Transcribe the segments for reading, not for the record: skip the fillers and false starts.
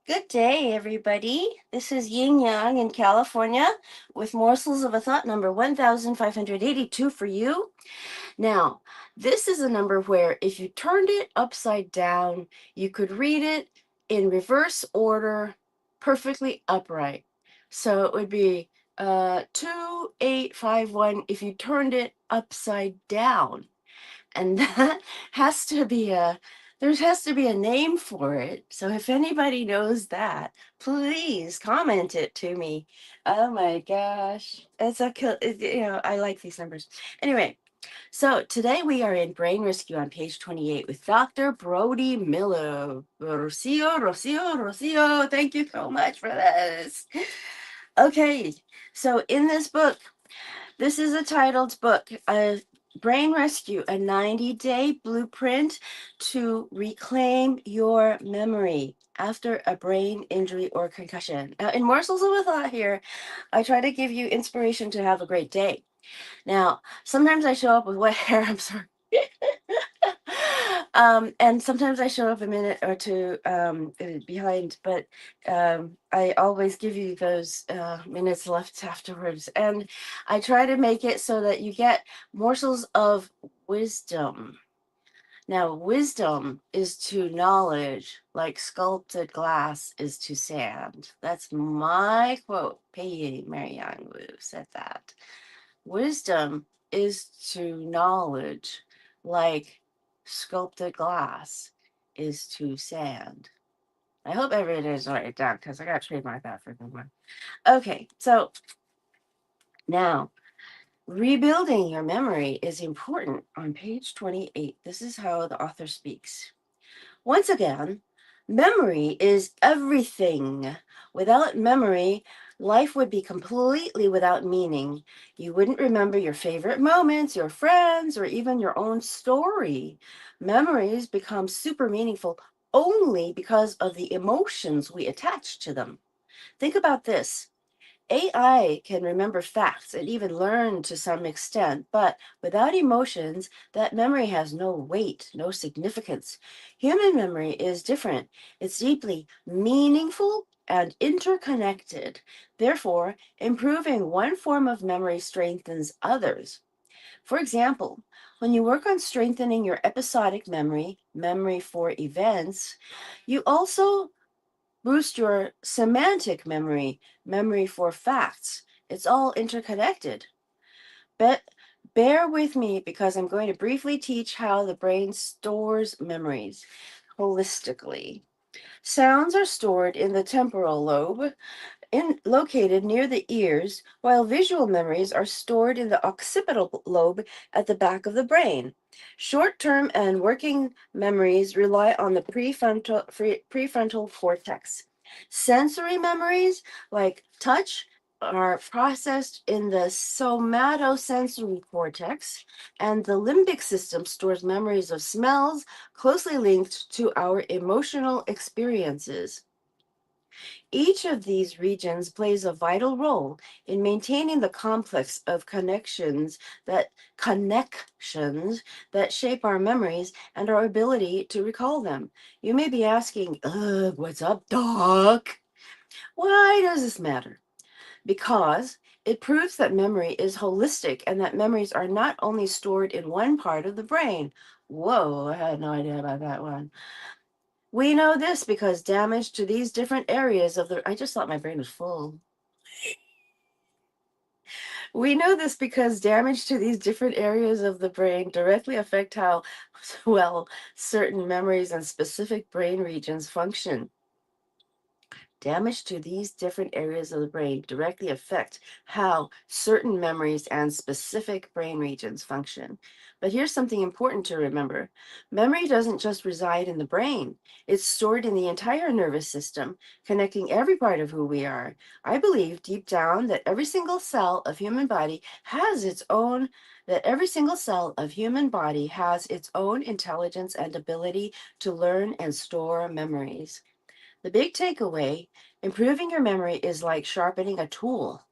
Good day, everybody. This is Yin Yang in California with Morsels of a Thought number 1582 for you. Now, this is a number where if you turned it upside down, you could read it in reverse order, perfectly upright. So it would be 2851 if you turned it upside down. And that has to be there has to be a name for it. So if anybody knows that, please comment it to me. Oh my gosh. I like these numbers. Anyway, so today we are in Brain Rescue on page 28 with Dr. Brody Miller. Rocio, thank you so much for this. Okay, so in this book, this is a titled book, Brain Rescue, a 90-day blueprint to reclaim your memory after a brain injury or concussion. Now, in Morsels of a Thought here, I try to give you inspiration to have a great day. Now, sometimes I show up with wet hair. I'm sorry. And sometimes I show up a minute or two behind, but I always give you those minutes left afterwards. And I try to make it so that you get morsels of wisdom. Now, wisdom is to knowledge, like sculpted glass is to sand. That's my quote. Pei Mary Yang Wu said that. Wisdom is to knowledge like sculpted glass is to sand. I hope everyone is write it down because I got to trademark that for them. Okay, so now rebuilding your memory is important on page 28. This is how the author speaks. Once again, memory is everything. Without memory, life would be completely without meaning. You wouldn't remember your favorite moments, your friends, or even your own story. Memories become super meaningful only because of the emotions we attach to them. Think about this. AI can remember facts and even learn to some extent, but without emotions, that memory has no weight, no significance. Human memory is different. It's deeply meaningful and interconnected. Therefore, improving one form of memory strengthens others. For example, when you work on strengthening your episodic memory, memory for events, you also boost your semantic memory, memory for facts. It's all interconnected. But bear with me because I'm going to briefly teach how the brain stores memories holistically. Sounds are stored in the temporal lobe, located near the ears, while visual memories are stored in the occipital lobe at the back of the brain. Short term and working memories rely on the prefrontal cortex. Sensory memories, like touch, are processed in the somatosensory cortex, and the limbic system stores memories of smells closely linked to our emotional experiences. Each of these regions plays a vital role in maintaining the complex of connections that shape our memories and our ability to recall them. You may be asking, ugh, what's up, doc? Why does this matter? Because it proves that memory is holistic and that memories are not only stored in one part of the brain. Whoa, I had no idea about that one. We know this because damage to these different areas of the. I just thought my brain was full. We know this because damage to these different areas of the brain directly affect how well certain memories and specific brain regions function. Damage to these different areas of the brain directly affect how certain memories and specific brain regions function. But here's something important to remember. Memory doesn't just reside in the brain. It's stored in the entire nervous system, connecting every part of who we are. I believe deep down that every single cell of human body has its own intelligence and ability to learn and store memories. The big takeaway, improving your memory is like sharpening a tool.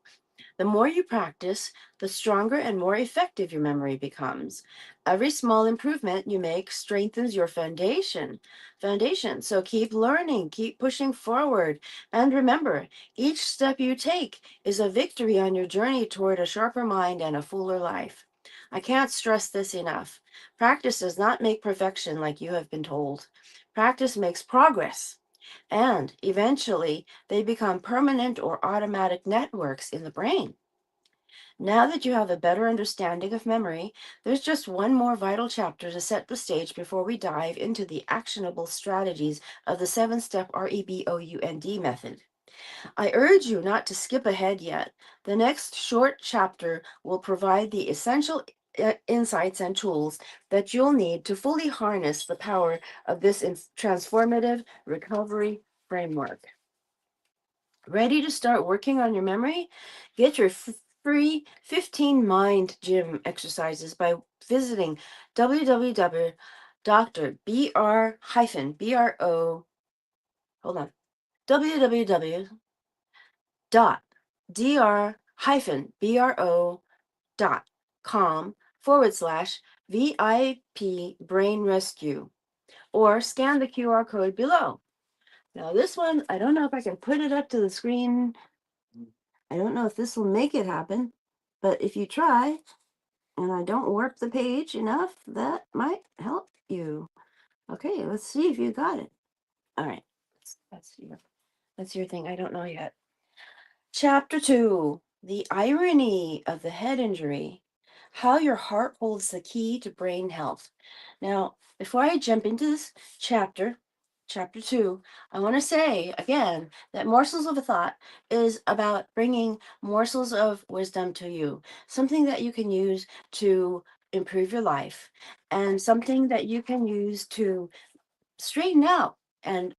The more you practice, the stronger and more effective your memory becomes. Every small improvement you make strengthens your foundation. So keep learning, keep pushing forward. And remember, each step you take is a victory on your journey toward a sharper mind and a fuller life. I can't stress this enough. Practice does not make perfection like you have been told. Practice makes progress. And eventually, they become permanent or automatic networks in the brain. Now that you have a better understanding of memory, there's just one more vital chapter to set the stage before we dive into the actionable strategies of the 7-step REBOUND method. I urge you not to skip ahead yet. The next short chapter will provide the essential insights and tools that you'll need to fully harness the power of this transformative recovery framework. Ready to start working on your memory? Get your free 15 mind gym exercises by visiting www.bro, hold on, www.dr-bro.com/VIP brain rescue, or scan the QR code below. Now this one, I don't know if I can put it up to the screen. I don't know if this will make it happen, but if you try and I don't warp the page enough, that might help you. Okay, let's see if you got it. All right, that's your thing. I don't know yet. Chapter 2, The Irony of the Head Injury. How your heart holds the key to brain health. Now, before I jump into this chapter 2, I want to say again that Morsels of a Thought is about bringing morsels of wisdom to you, something that you can use to improve your life, and something that you can use to straighten out and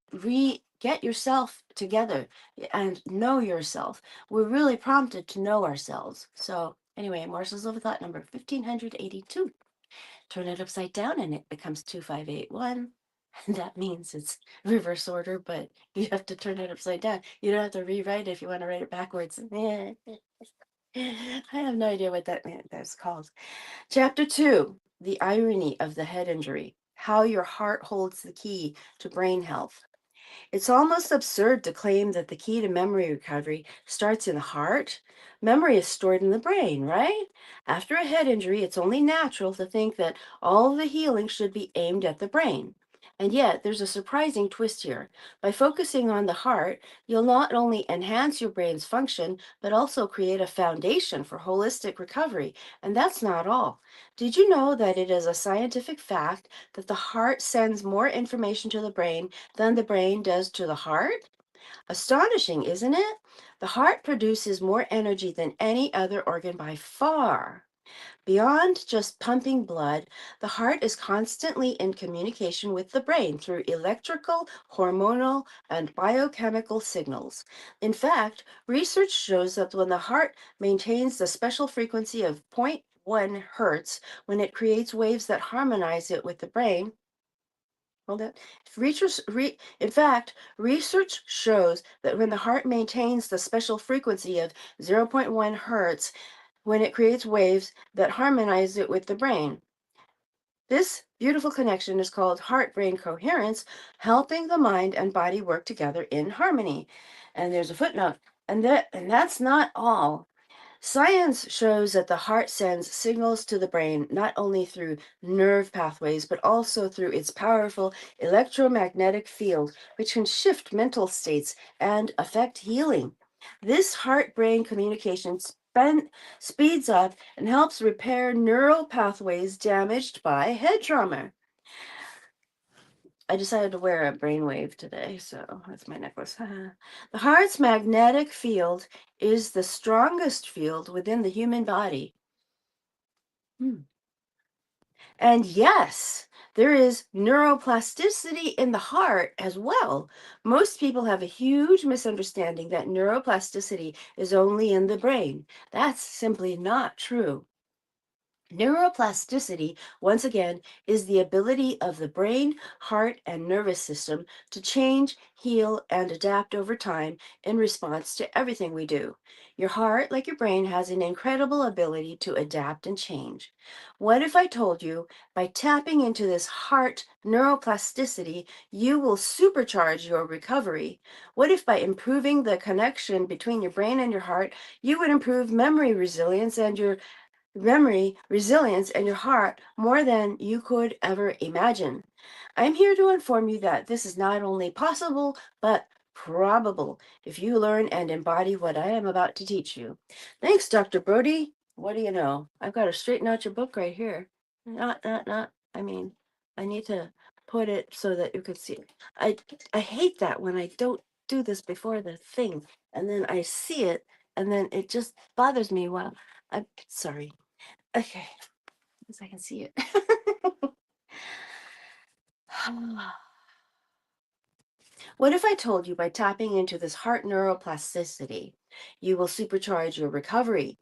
get yourself together and know yourself. We're really prompted to know ourselves. So anyway, Morsels of a Thought number 1582. Turn it upside down and it becomes 2581. And that means it's reverse order, but you have to turn it upside down. You don't have to rewrite it if you want to write it backwards. I have no idea what that's called. Chapter 2, The Irony of the Head Injury. How your heart holds the key to brain health. It's almost absurd to claim that the key to memory recovery starts in the heart. Memory is stored in the brain, right? After a head injury, it's only natural to think that all of the healing should be aimed at the brain. And yet, there's a surprising twist here. By focusing on the heart, you'll not only enhance your brain's function, but also create a foundation for holistic recovery. And that's not all. Did you know that it is a scientific fact that the heart sends more information to the brain than the brain does to the heart? Astonishing, isn't it? The heart produces more energy than any other organ by far. Beyond just pumping blood, the heart is constantly in communication with the brain through electrical, hormonal, and biochemical signals. In fact, research shows that when the heart maintains the special frequency of zero point 0.1 hertz, when it creates waves that harmonize it with the brain, hold it. In fact, research shows that when the heart maintains the special frequency of zero point 0.1 hertz, when it creates waves that harmonize it with the brain. This beautiful connection is called heart-brain coherence, helping the mind and body work together in harmony. And there's a footnote. And that's not all. Science shows that the heart sends signals to the brain not only through nerve pathways, but also through its powerful electromagnetic field, which can shift mental states and affect healing. This heart brain communication speeds up and helps repair neural pathways damaged by head trauma. I decided to wear a brainwave today, so that's my necklace. The heart's magnetic field is the strongest field within the human body. And yes, there is neuroplasticity in the heart as well. Most people have a huge misunderstanding that neuroplasticity is only in the brain. That's simply not true. Neuroplasticity, once again, is the ability of the brain, heart, and nervous system to change, heal, and adapt over time in response to everything we do. Your heart, like your brain, has an incredible ability to adapt and change. What if I told you by tapping into this heart neuroplasticity, you will supercharge your recovery? What if by improving the connection between your brain and your heart, you would improve memory resilience, and your heart more than you could ever imagine? I'm here to inform you that this is not only possible, but probable if you learn and embody what I am about to teach you. Thanks, Dr. Brody. What do you know? I've got to straighten out your book right here. Not. I mean, I need to put it so that you could see it. I hate that when I don't do this before the thing, and then I see it, and then it just bothers me. Well, I'm sorry. Okay, as I can see it. What if I told you by tapping into this heart neuroplasticity, you will supercharge your recovery?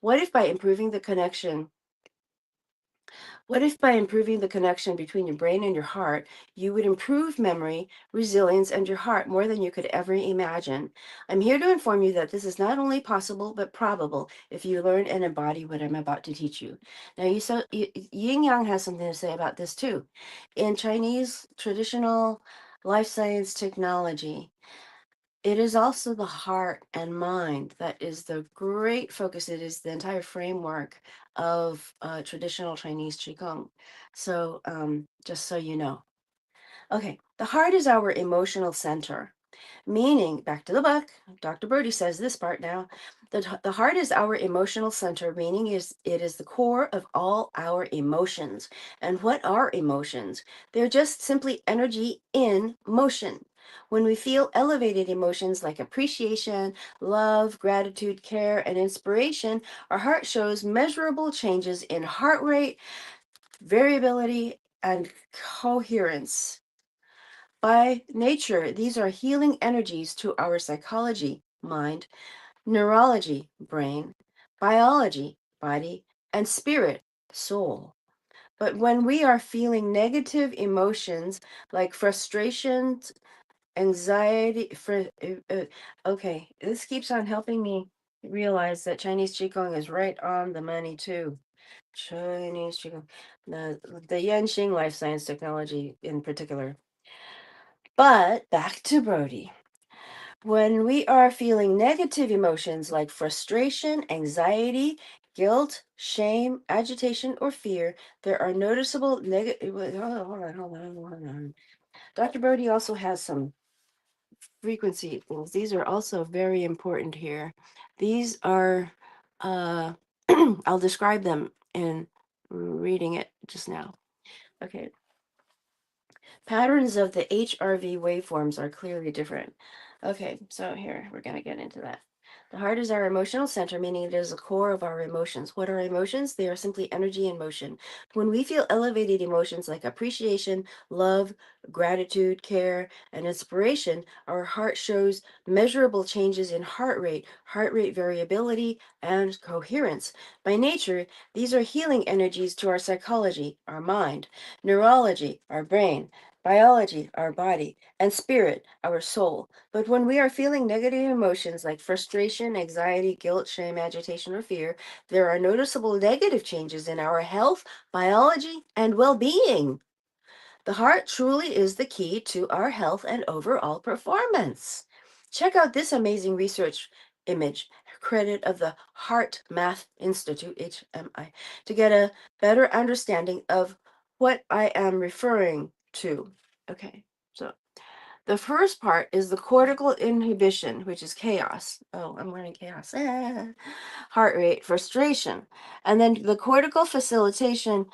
What if by improving the connection What if by improving the connection between your brain and your heart, you would improve memory, resilience, and your heart more than you could ever imagine? I'm here to inform you that this is not only possible, but probable if you learn and embody what I'm about to teach you. Now, Yin Yang has something to say about this too. In Chinese traditional life science technology, it is also the heart and mind that is the great focus. It is the entire framework of traditional Chinese Qigong. So, just so you know. Okay, the heart is our emotional center. Meaning, back to the book, Dr. Brody says this part now. The heart is our emotional center, meaning it is the core of all our emotions. And what are emotions? They're just simply energy in motion. When we feel elevated emotions like appreciation, love, gratitude, care, and inspiration, our heart shows measurable changes in heart rate, variability, and coherence. By nature, these are healing energies to our psychology, mind, neurology, brain, biology, body, and spirit, soul. But when we are feeling negative emotions like frustration, anxiety, okay, this keeps on helping me realize that Chinese Qigong is right on the money too. Chinese Qigong, the Yanxing life science technology in particular. But back to Brody. When we are feeling negative emotions like frustration, anxiety, guilt, shame, agitation, or fear, there are noticeable negative. Hold on. Dr. Brody also has some frequency things. These are also very important here. These are, I'll describe them in reading it just now. Okay. Patterns of the HRV waveforms are clearly different. Okay, so here we're going to get into that. The heart is our emotional center, meaning it is the core of our emotions. What are emotions? They are simply energy in motion. When we feel elevated emotions like appreciation, love, gratitude, care, and inspiration, our heart shows measurable changes in heart rate variability, and coherence. By nature, these are healing energies to our psychology, our mind, neurology, our brain, biology, our body, and spirit, our soul. But when we are feeling negative emotions like frustration, anxiety, guilt, shame, agitation, or fear, there are noticeable negative changes in our health, biology, and well being. The heart truly is the key to our health and overall performance. Check out this amazing research image, credit of the Heart Math Institute, HMI, to get a better understanding of what I am referring to. Okay, so the first part is the cortical inhibition, which is chaos. Oh, I'm learning chaos. Heart rate, frustration. And then the cortical facilitation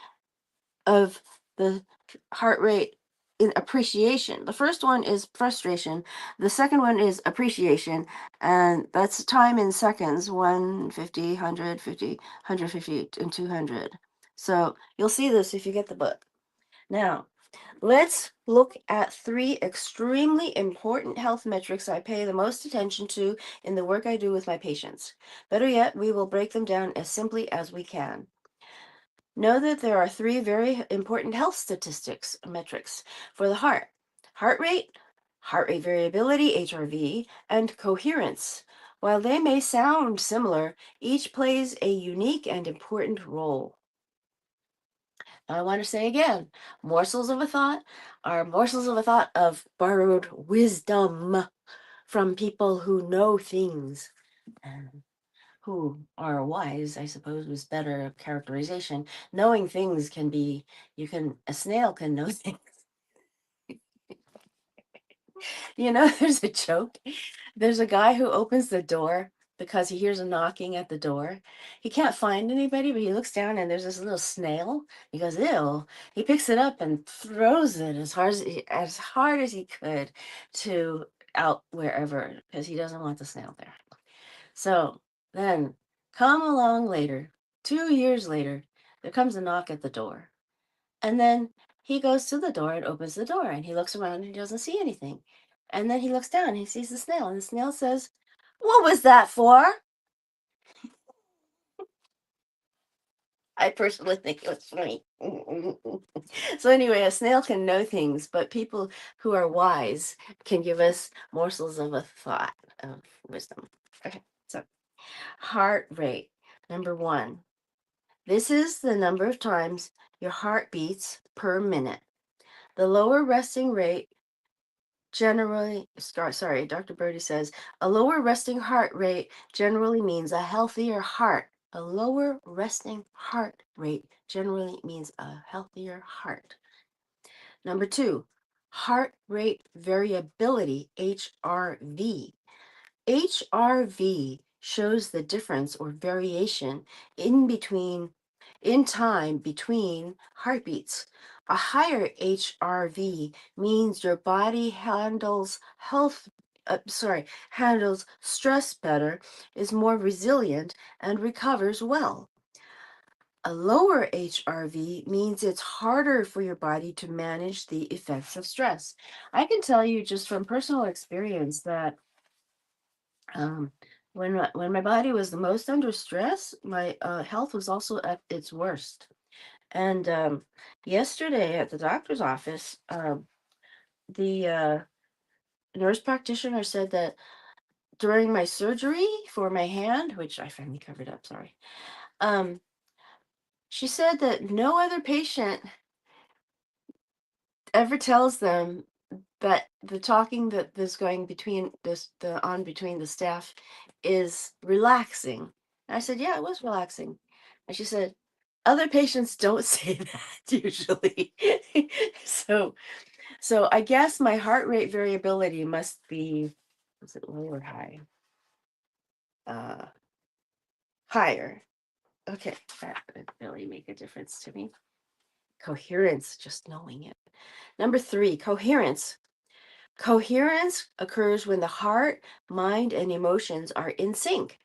of the heart rate in appreciation. The first one is frustration. The second one is appreciation. And that's time in seconds 150, 150, 150, and 200. So you'll see this if you get the book. Now, let's look at three extremely important health metrics I pay the most attention to in the work I do with my patients. Better yet, we will break them down as simply as we can. Know that there are three very important health statistics metrics for the heart: heart rate variability, HRV, and coherence. While they may sound similar, each plays a unique and important role. I want to say again, morsels of a thought are morsels of a thought of borrowed wisdom from people who know things and who are wise, I suppose was better characterization. Knowing things can be, a snail can know things. There's a joke. There's a guy who opens the door because he hears a knocking at the door. He can't find anybody, but he looks down and there's this little snail. He goes, ew. He picks it up and throws it as hard as he could to out wherever because he doesn't want the snail there. So then come along later, 2 years later, there comes a knock at the door. And then he goes to the door and opens the door and he looks around and he doesn't see anything. And then he looks down and he sees the snail and the snail says, "What was that for?" I personally think it was funny. So anyway, a snail can know things, but people who are wise can give us morsels of a thought of wisdom. Okay, so heart rate. Number one, this is the number of times your heart beats per minute. The lower resting rate generally, sorry, Dr. Brody says, a lower resting heart rate generally means a healthier heart. A lower resting heart rate generally means a healthier heart. Number two, heart rate variability, HRV. HRV shows the difference or variation in time between heartbeats. A higher HRV means your body handles stress better, is more resilient, and recovers well. A lower HRV means it's harder for your body to manage the effects of stress. I can tell you just from personal experience that um, when my body was the most under stress, my health was also at its worst. And yesterday at the doctor's office, the nurse practitioner said that during my surgery for my hand, which I finally covered up, sorry, um, she said that no other patient ever tells them that the talking that is going between the staff is relaxing. And I said, yeah, it was relaxing. And she said, other patients don't say that usually. so so I guess my heart rate variability must be, is it low or high? Uh Higher. Okay, that would really make a difference to me. Coherence, just knowing it. Number three, coherence. Coherence occurs when the heart, mind, and emotions are in sync.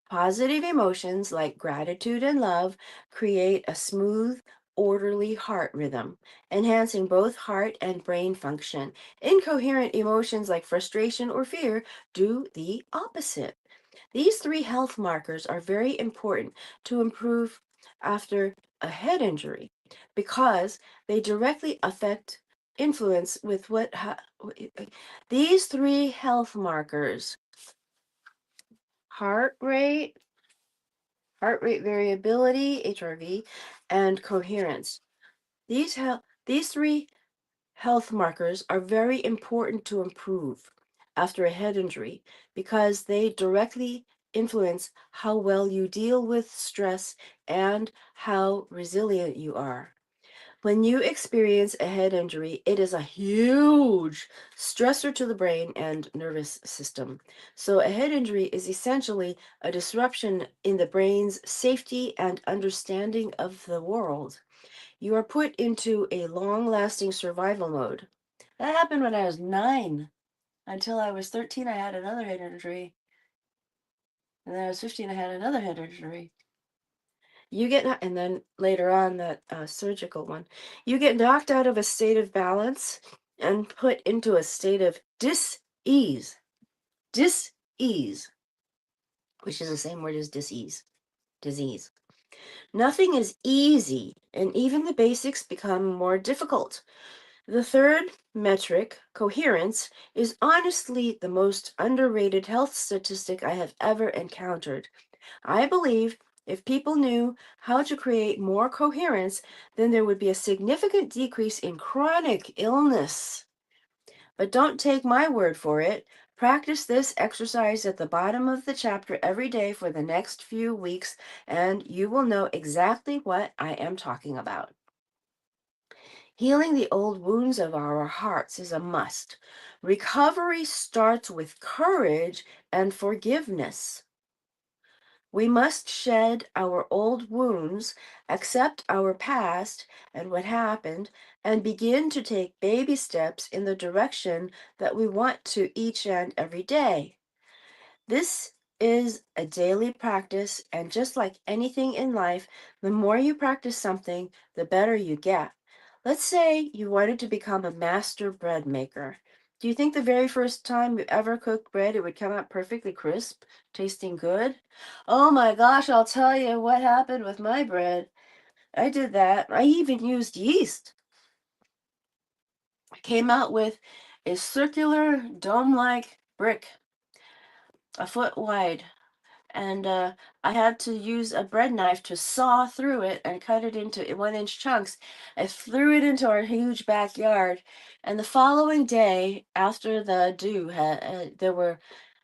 Positive emotions like gratitude and love create a smooth, orderly heart rhythm, enhancing both heart and brain function. Incoherent emotions like frustration or fear do the opposite. These three health markers are very important to improve after a head injury because they directly affect influence with these three health markers: heart rate, heart rate variability, HRV, and coherence. These three health markers are very important to improve after a head injury because they directly influence how well you deal with stress and how resilient you are. When you experience a head injury, it is a huge stressor to the brain and nervous system. So, a head injury is essentially a disruption in the brain's safety and understanding of the world. You are put into a long lasting survival mode. That happened when I was 9. Until I was 13, I had another head injury. And then I was 15, I had another head injury. And then later on, that surgical one, you get knocked out of a state of balance and put into a state of dis-ease. Dis-ease, which is the same word as disease. Nothing is easy, and even the basics become more difficult. The third metric, coherence, is honestly the most underrated health statistic I have ever encountered. I believe if people knew how to create more coherence, then there would be a significant decrease in chronic illness. But don't take my word for it. Practice this exercise at the bottom of the chapter every day for the next few weeks, and you will know exactly what I am talking about. Healing the old wounds of our hearts is a must. Recovery starts with courage and forgiveness. We must shed our old wounds, accept our past and what happened, and begin to take baby steps in the direction that we want to each and every day. This is a daily practice, and just like anything in life, the more you practice something, the better you get. Let's say you wanted to become a master bread maker. Do you think the very first time you ever cooked bread, it would come out perfectly crisp, tasting good? Oh my gosh, I'll tell you what happened with my bread. I did that. I even used yeast. I came out with a circular dome-like brick, a foot wide, and I had to use a bread knife to saw through it and cut it into 1 inch chunks. I threw it into our huge backyard, and the following day, after the dew, there were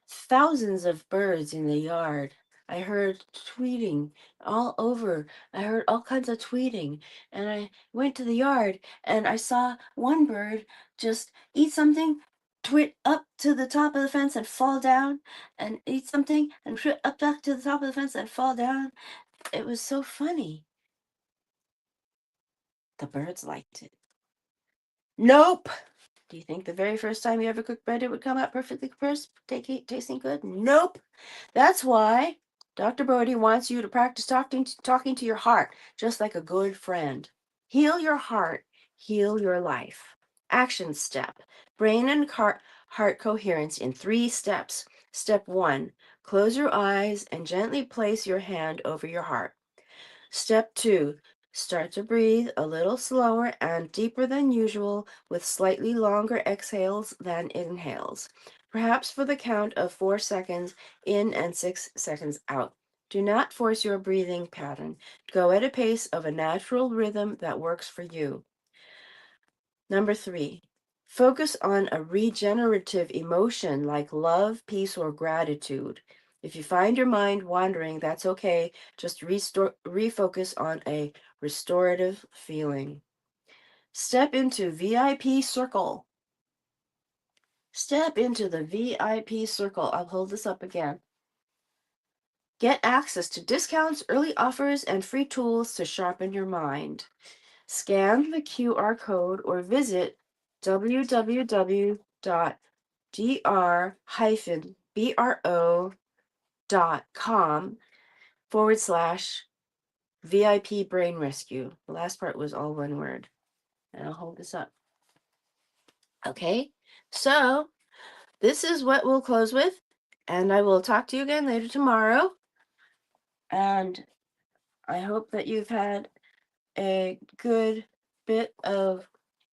thousands of birds in the yard. I heard tweeting all over. I heard all kinds of tweeting, and I went to the yard and I saw one bird just eat something, twit up to the top of the fence and fall down, and eat something and twit up back to the top of the fence and fall down. It was so funny. The birds liked it. Nope. Do you think the very first time you ever cooked bread it would come out perfectly crisp, tasting good? Nope. That's why Dr. Brody wants you to practice talking to your heart, just like a good friend. Heal your heart, heal your life. Action step: brain and heart coherence in 3 steps. Step 1: close your eyes and gently place your hand over your heart. Step 2: start to breathe a little slower and deeper than usual with slightly longer exhales than inhales, perhaps for the count of 4 seconds in and 6 seconds out. Do not force your breathing pattern. Go at a pace of a natural rhythm that works for you. Number 3, focus on a regenerative emotion like love, peace, or gratitude. If you find your mind wandering, that's okay. Just refocus on a restorative feeling. Step into VIP circle. Step into the VIP circle. I'll hold this up again. Get access to discounts, early offers, and free tools to sharpen your mind. Scan the QR code or visit www.dr-bro.com/VIP brain rescue. The last part was all one word. And I'll hold this up. Okay, so this is what we'll close with. And I will talk to you again later tomorrow. And I hope that you've had a good bit of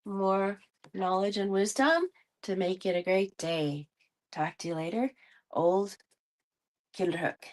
more knowledge and wisdom to make it a great day. Talk to you later. Old Kinderhook.